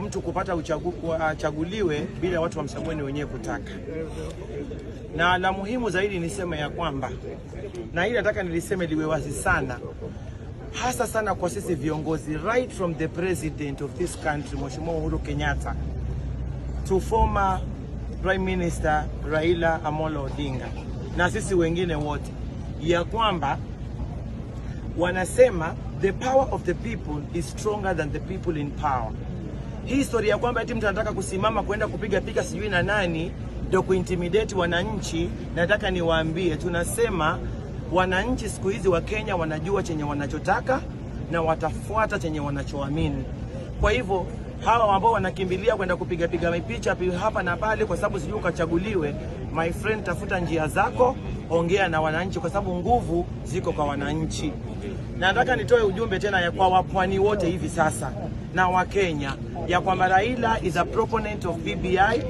mtu kupata achaguliwe bila watu wa Msambweni wenyewe kutaka. Na la muhimu zaidi niseme ya kwamba, na hili nataka niliseme liwe wazi sana, hasa sana kwa sisi viongozi, right from the president of this country Mheshimiwa Uhuru Kenyatta to former Prime Minister Raila Amolo Odinga na sisi wengine wote, ya kwamba wanasema the power of the people is stronger than the people in power. Hii historia ya kwamba eti mtu anataka kusimama kwenda kupiga pika sijui na nani ndio kuintimidate wananchi, nataka niwaambie, tunasema wananchi siku hizi wa Kenya wanajua chenye wanachotaka na watafuata chenye wanachoamini. Kwa hivyo hawa ambao wanakimbilia kwenda kupiga picha hapa na pale kwa sababu sijui ukachaguliwe, my friend, tafuta njia zako, ongea na wananchi kwa sababu nguvu ziko kwa wananchi. Na nataka nitoe ujumbe tena ya kwa wapwani wote hivi sasa na wa Kenya ya kwamba Raila is a proponent of BBI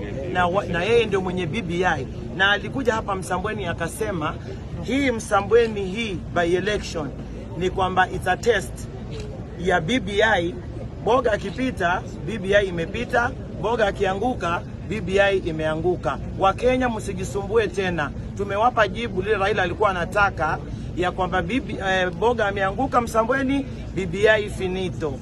na yeye ndio mwenye BBI, na alikuja hapa Msambweni akasema hii Msambweni hii by election ni kwamba it's a test ya BBI. Boga akipita BBI imepita, Boga akianguka BBI imeanguka. Wakenya msijisumbue tena, tumewapa jibu lile Raila alikuwa anataka ya kwamba Boga ameanguka Msambweni, BBI finito.